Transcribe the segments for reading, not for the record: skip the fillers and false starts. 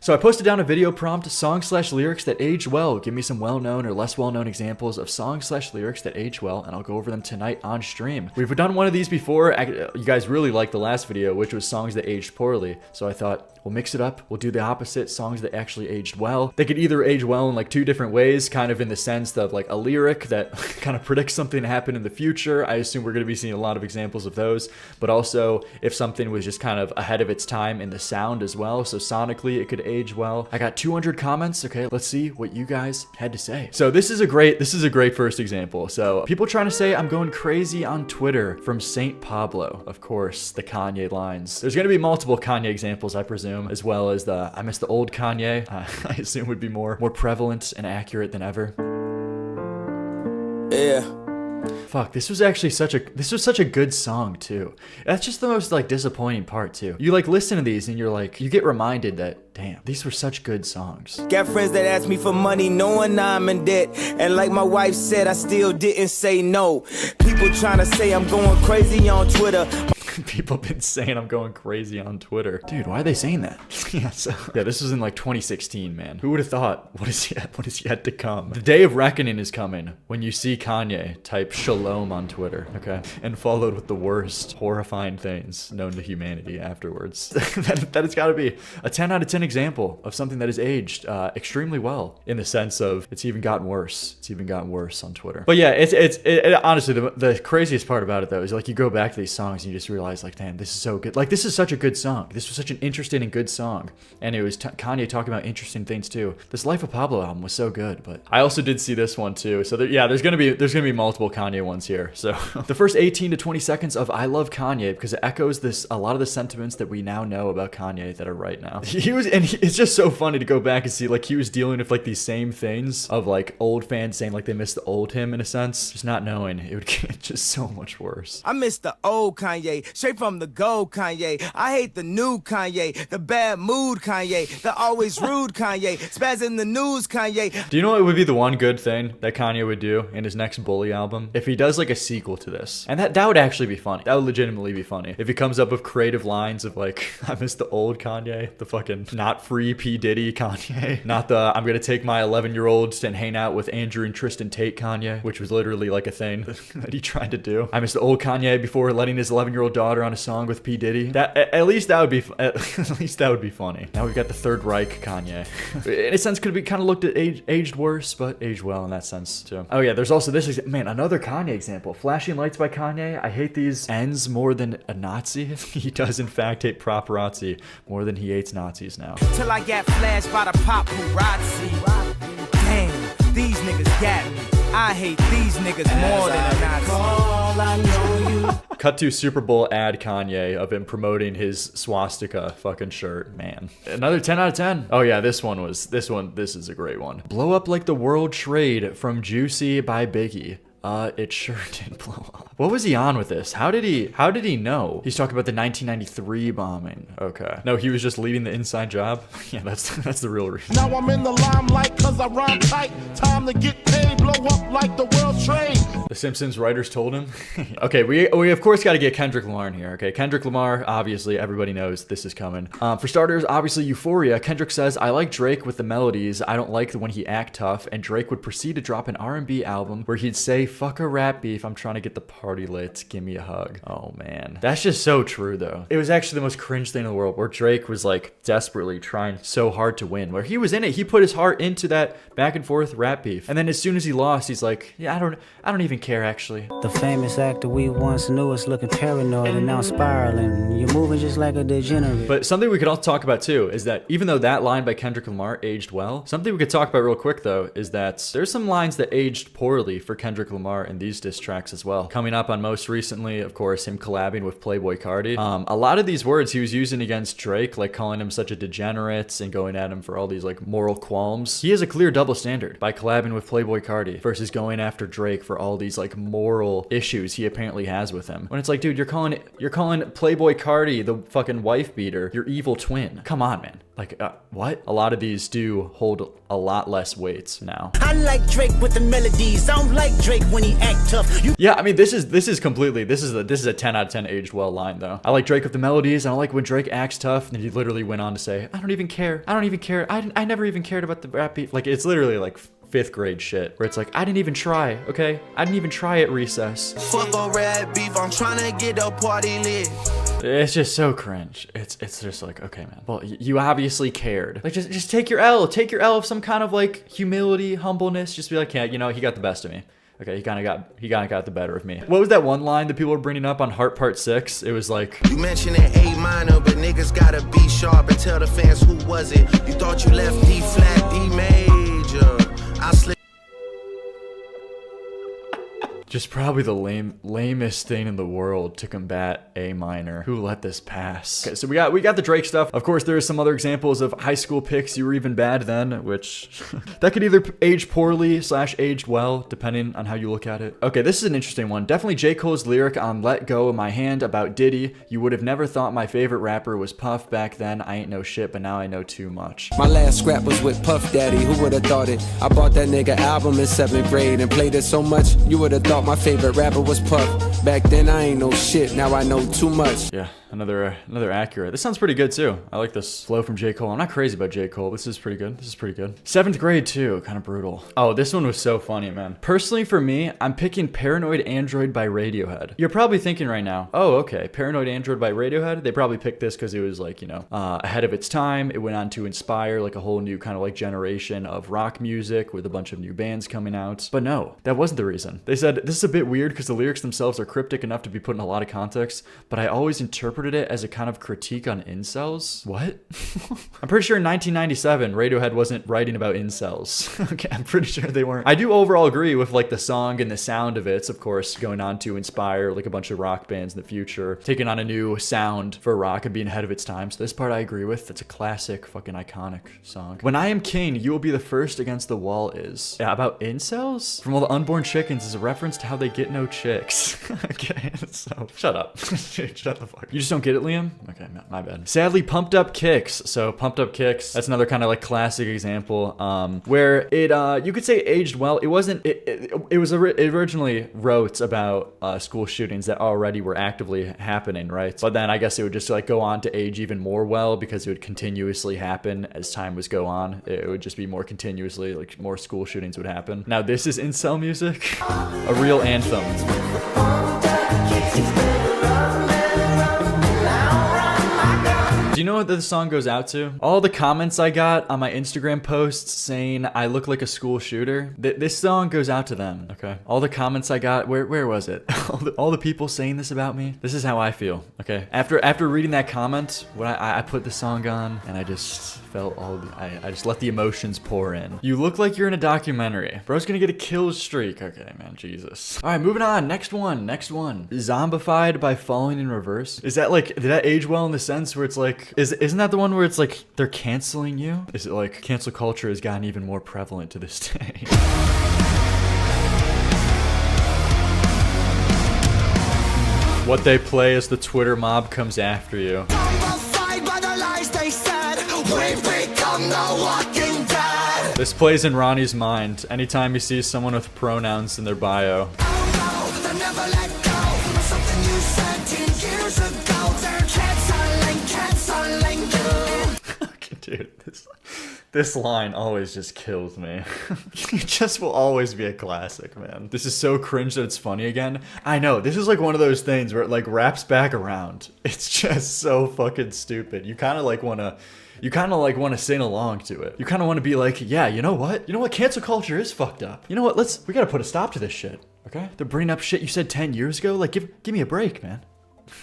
So I posted down a video prompt, song/lyrics that age well. Give me some well-known or less well-known examples of song/lyrics that age well, and I'll go over them tonight on stream. We've done one of these before. You guys really liked the last video, which was songs that aged poorly. So I thought, we'll mix it up. We'll do the opposite, songs that actually aged well. They could either age well in like two different ways, kind of in the sense of like a lyric that kind of predicts something to happen in the future. I assume we're going to be seeing a lot of examples of those, but also if something was just kind of ahead of its time in the sound as well. So sonically, it could age well. I got 200 comments. Okay, let's see what you guys had to say. So this is a great first example. So people trying to say I'm going crazy on Twitter from Saint Pablo. Of course, the Kanye lines. There's going to be multiple Kanye examples, I presume, as well as the I miss the old Kanye. I assume would be more prevalent and accurate than ever. Yeah. Fuck, this was such a good song too. That's just the most like disappointing part too. You like listen to these and you're like, you get reminded that, damn, these were such good songs. Got friends that ask me for money knowing I'm in debt. And like my wife said, I still didn't say no. People trying to say I'm going crazy on Twitter. People been saying I'm going crazy on Twitter. Dude, why are they saying that? Yeah, this was in like 2016, man. Who would have thought? What is yet to come? The day of reckoning is coming when you see Kanye type shalom on Twitter, okay? And followed with the worst horrifying things known to humanity afterwards. that has got to be a 10 out of 10 example of something that has aged extremely well, in the sense of it's even gotten worse. It's even gotten worse on Twitter. But yeah, it honestly, the craziest part about it though is like you go back to these songs and you just realize like, damn, this is so good. Like, this is such a good song. This was such an interesting and good song. And it was Kanye talking about interesting things too. This Life of Pablo album was so good, but I also did see this one too. So there's gonna be multiple Kanye ones here. So the first 18 to 20 seconds of I Love Kanye, because it echoes a lot of the sentiments that we now know about Kanye that are right now. It's just so funny to go back and see like he was dealing with like these same things of like old fans saying like they miss the old him in a sense, just not knowing it would get just so much worse. I miss the old Kanye. Straight from the gold Kanye. I hate the new Kanye. The bad mood Kanye. The always rude Kanye. Spaz in the news Kanye. Do you know what would be the one good thing that Kanye would do in his next Bully album? If he does like a sequel to this. And that would actually be funny. That would legitimately be funny. If he comes up with creative lines of like, I miss the old Kanye. The fucking not free P. Diddy Kanye. Not the I'm gonna take my 11-year-olds and hang out with Andrew and Tristan Tate Kanye, which was literally like a thing that he tried to do. I miss the old Kanye before letting his 11-year-old daughter on a song with P. Diddy. At least that would be funny. Now we've got the Third Reich Kanye. In a sense, could be kind of looked at aged worse, but aged well in that sense too. Oh yeah, there's also this, man, another Kanye example. Flashing Lights by Kanye. I hate these ends more than a Nazi. He does in fact hate paparazzi more than he hates Nazis now. Till I got flashed by the paparazzi. Damn, these niggas got me. I hate these niggas more than a Nazi. I know you. Cut to Super Bowl ad Kanye of him promoting his swastika fucking shirt, man. Another 10 out of 10. Oh yeah, this is a great one. Blow Up Like the World Trade from Juicy by Biggie. It sure did blow up. What was he on with this? How did he know? He's talking about the 1993 bombing. Okay. No, he was just leading the inside job. Yeah, that's the real reason. Now I'm in the limelight cause I rhyme tight. Time to get paid, blow up like the world trade. The Simpsons writers told him. Okay, we of course got to get Kendrick Lamar in here. Okay, Kendrick Lamar, obviously everybody knows this is coming. For starters, obviously Euphoria. Kendrick says, I like Drake with the melodies. I don't like when he act tough. And Drake would proceed to drop an R&B album where he'd say, fuck a rap beef, I'm trying to get the party lit, give me a hug. Oh man, that's just so true though. It was actually the most cringe thing in the world, where Drake was like desperately trying so hard to win, where he was in it, he put his heart into that back and forth rap beef, and then as soon as he lost, he's like, yeah, I don't even care actually. The famous actor we once knew is looking paranoid and now spiraling. You're moving just like a degenerate. But something we could also talk about too is that even though that line by Kendrick Lamar aged well, something we could talk about real quick though is that there's some lines that aged poorly for Kendrick Lamar in these diss tracks as well. Coming up on most recently, of course, him collabing with Playboi Carti. A lot of these words he was using against Drake, like calling him such a degenerate and going at him for all these like moral qualms. He has a clear double standard by collabing with Playboi Carti versus going after Drake for all these like moral issues he apparently has with him. When it's like, dude, you're calling Playboi Carti the fucking wife beater, your evil twin. Come on, man. Like, what? A lot of these do hold a lot less weight now. I like Drake with the melodies. I don't like Drake when he act tough. Yeah, I mean, this is completely, this is a 10 out of 10 aged well line though. I like Drake with the melodies. I don't like when Drake acts tough. And he literally went on to say, I don't even care. I don't even care. I never even cared about the rap beat. Like, it's literally like 5th grade shit where it's like, I didn't even try, okay? I didn't even try at recess. Fuck a red beef, I'm trying to get the party lit. It's just so cringe. It's just like, okay, man. Well, you obviously cared. Like, just take your L. Take your L of some kind of like humility, humbleness. Just be like, yeah, you know, he got the best of me. Okay, he kind of got the better of me. What was that one line that people were bringing up on Heart Part 6? It was like, you mentioned an A minor, but niggas gotta be sharp and tell the fans who was it. You thought you left D flat, D major. I slipped. just probably the lamest thing in the world to combat A minor. Who let this pass? Okay, so we got the Drake stuff. Of course, there are some other examples of high school picks you were even bad then, which that could either age poorly / aged well, depending on how you look at it. Okay, this is an interesting one. Definitely J. Cole's lyric on Let Go of My Hand about Diddy. You would have never thought my favorite rapper was Puff back then. I ain't no shit, but now I know too much. My last scrap was with Puff Daddy. Who would have thought it? I bought that nigga album in 7th grade and played it so much, you would have thought my favorite rapper was Puff. Back then I ain't no shit, now I know too much. Yeah, another accurate. This sounds pretty good too. I like this flow from J. Cole. I'm not crazy about J. Cole. This is pretty good. 7th grade too, kind of brutal. Oh, this one was so funny, man. Personally for me, I'm picking Paranoid Android by Radiohead. You're probably thinking right now, oh, okay, Paranoid Android by Radiohead. They probably picked this because it was like, you know, ahead of its time. It went on to inspire like a whole new kind of like generation of rock music with a bunch of new bands coming out. But no, that wasn't the reason. They said, this is a bit weird because the lyrics themselves are cryptic enough to be put in a lot of context, but I always interpreted it as a kind of critique on incels. What? I'm pretty sure in 1997, Radiohead wasn't writing about incels. Okay, I'm pretty sure they weren't. I do overall agree with like the song and the sound of it. It's of course going on to inspire like a bunch of rock bands in the future, taking on a new sound for rock and being ahead of its time. So this part I agree with. It's a classic, fucking iconic song. When I am king, you will be the first against the wall is. Yeah, about incels? From all the unborn chickens is a reference to how they get no chicks. Okay, so shut up. Dude, shut the fuck. You just don't get it, Liam? Okay, my bad. Sadly, Pumped Up Kicks. So Pumped Up Kicks, that's another kind of like classic example where it you could say aged well. It wasn't, it originally wrote about school shootings that already were actively happening, right? But then I guess it would just like go on to age even more well because it would continuously happen as time was go on. It would just be more continuously, like more school shootings would happen. Now this is incel music, a real anthem. Do you know what this song goes out to? All the comments I got on my Instagram posts saying I look like a school shooter. This song goes out to them, okay? All the comments I got, where was it? all the people saying this about me. This is how I feel, okay? After reading that comment, when I put the song on and I just felt I just let the emotions pour in. You look like you're in a documentary. Bro's gonna get a kill streak. Okay, man, Jesus. All right, moving on. Next one. Zombified by Falling in Reverse. Is that like, did that age well in the sense where it's like, isn't that the one where it's like they're canceling you? Is it like cancel culture has gotten even more prevalent to this day? What they play as the Twitter mob comes after you. This plays in Ronnie's mind anytime he sees someone with pronouns in their bio. Dude, this line always just kills me. It just will always be a classic, man. This is so cringe that it's funny again. I know, this is like one of those things where it like wraps back around. It's just so fucking stupid. You kind of like want to sing along to it. You kind of want to be like, yeah, you know what? Cancel culture is fucked up. You know what? We got to put a stop to this shit. Okay? They're bringing up shit you said 10 years ago. Like, give me a break, man.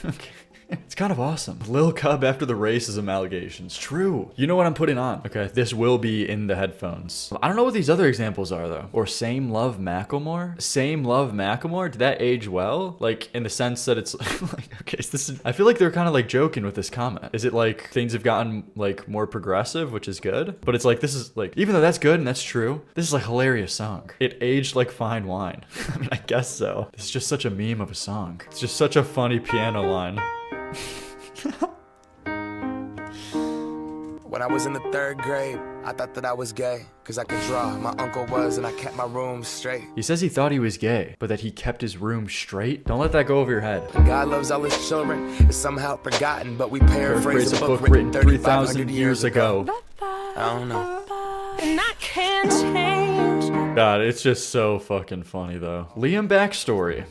Okay. It's kind of awesome. Lil Cub after the racism allegations. True. You know what I'm putting on? Okay, this will be in the headphones. I don't know what these other examples are though. Or Same Love Macklemore? Same Love Macklemore? Did that age well? Like in the sense that it's like, okay, so this is, I feel like they're kind of like joking with this comment. Is it like things have gotten like more progressive, which is good? But it's like, this is like, even though that's good and that's true, this is like a hilarious song. It aged like fine wine. I mean, I guess so. It's just such a meme of a song. It's just such a funny piano line. When I was in the 3rd grade, I thought that I was gay, cause I could draw. My uncle was, and I kept my room straight. He says he thought he was gay, but that he kept his room straight? Don't let that go over your head. God loves all his children, it's somehow forgotten, but we paraphrase a book written 3,500 years ago. I don't know. And I can't change. God, it's just so fucking funny though. Liam backstory.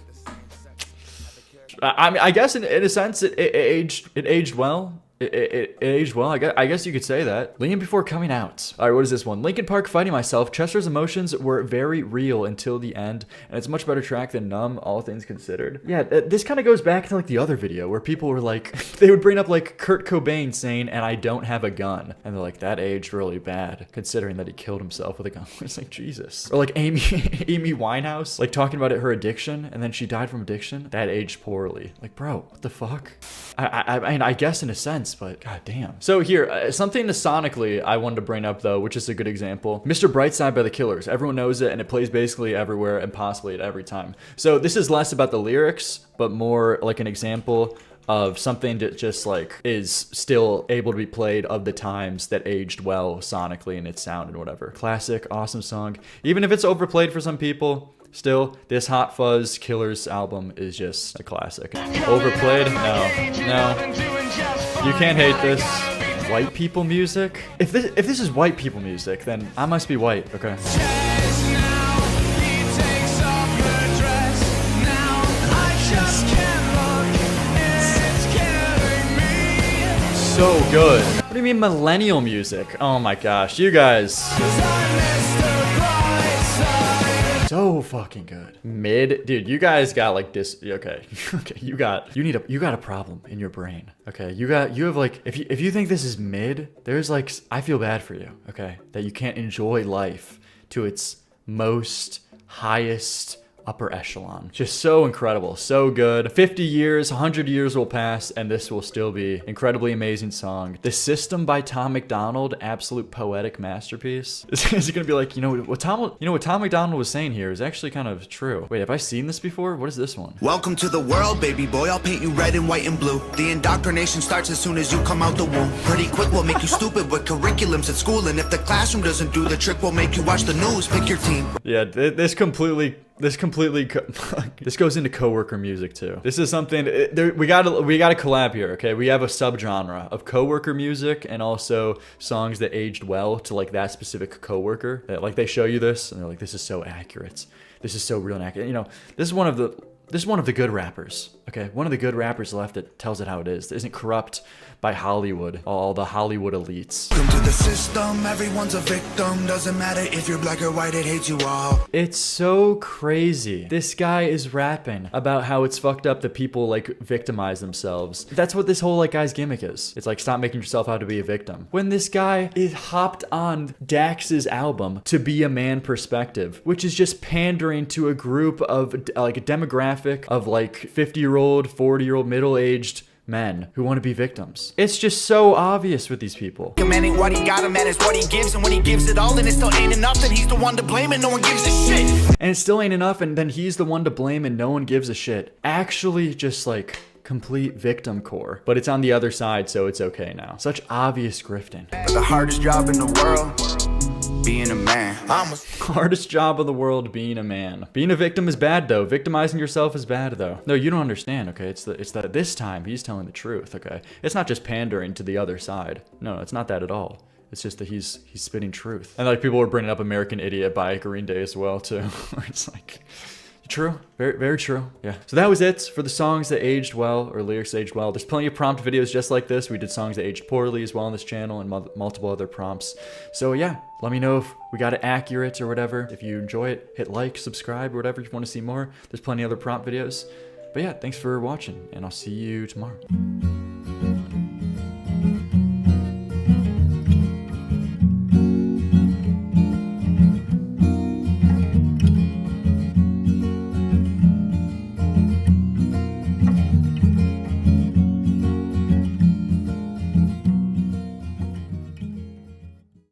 I mean, I guess in a sense it aged well. It aged well. I guess you could say that. Liam before coming out. All right, what is this one? Linkin Park, Fighting Myself. Chester's emotions were very real until the end, and it's a much better track than Numb, all things considered. Yeah, this kind of goes back to like the other video where people were like, they would bring up like Kurt Cobain saying, "And I don't have a gun," and they're like, that aged really bad, considering that he killed himself with a gun. It's like, Jesus. Or like Amy Winehouse, like talking about her addiction, and then she died from addiction. That aged poorly. Like, bro, what the fuck? I mean, I guess in a sense, but god damn. So here, something sonically I wanted to bring up though, which is a good example. Mr. Brightside by The Killers. Everyone knows it, and it plays basically everywhere and possibly at every time. So this is less about the lyrics, but more like an example of something that just like is still able to be played of the times that aged well sonically in its sound and whatever. Classic, awesome song. Even if it's overplayed for some people, still, this Hot Fuzz Killers album is just a classic. Overplayed? No. You can't hate this. White people music? If this is white people music, then I must be white, okay? So good. What do you mean millennial music? Oh my gosh, you guys. So fucking good. Mid, dude, you guys got like this. Okay, okay, you got a problem in your brain. Okay, you have like, if you think this is mid, there's like, I feel bad for you. Okay, that you can't enjoy life to its most highest upper echelon. Just so incredible, so good. 50 years, 100 years will pass, and this will still be incredibly amazing song. The System by Tom Macdonald, absolute poetic masterpiece. Is it gonna be like, what Tom Macdonald was saying here is actually kind of true. Wait, have I seen this before? What is this one? Welcome to the world, baby boy. I'll paint you red and white and blue. The indoctrination starts as soon as you come out the womb. Pretty quick, we'll make you stupid with curriculums at school, and if the classroom doesn't do the trick, we'll make you watch the news. Pick your team. Yeah, this goes into coworker music too. This is something we got to collab here, okay? We have a subgenre of coworker music and also songs that aged well to like that specific coworker. That like they show you this and they're like, this is so accurate. This is so real and accurate. This is one of the good rappers, okay? One of the good rappers left that tells it how it is. That isn't corrupt by Hollywood, all the Hollywood elites. Welcome to the system, everyone's a victim. Doesn't matter if you're black or white, it hates you all. It's so crazy. This guy is rapping about how it's fucked up that people like victimize themselves. That's what this whole like guy's gimmick is. It's like, stop making yourself out to be a victim. When this guy is hopped on Dax's album To Be a Man Perspective, which is just pandering to a group of like a demographic of like 50-year-old, 40-year-old, middle-aged men who want to be victims. It's just so obvious with these people. A man ain't what he got, a man is what he gives, and when he gives it all and it still ain't enough, then he's the one to blame and no one gives a shit. And it still ain't enough, and then he's the one to blame and no one gives a shit. Actually, just like complete victim core. But it's on the other side, so it's okay now. Such obvious grifting. But the hardest job in the world, being a man. Hardest job of the world, being a man. Being a victim is bad though. Victimizing yourself is bad though. No, you don't understand, okay? It's that this time he's telling the truth, okay? It's not just pandering to the other side. No, it's not that at all. It's just that he's spitting truth. And like people were bringing up American Idiot by Green Day as well too. It's like, true, very, very true. Yeah. So that was it for the songs that aged well or lyrics aged well. There's plenty of prompt videos just like this. We did songs that aged poorly as well on this channel and multiple other prompts. So yeah, let me know if we got it accurate or whatever. If you enjoy it, hit like, subscribe, or whatever if you want to see more. There's plenty of other prompt videos. But yeah, thanks for watching, and I'll see you tomorrow.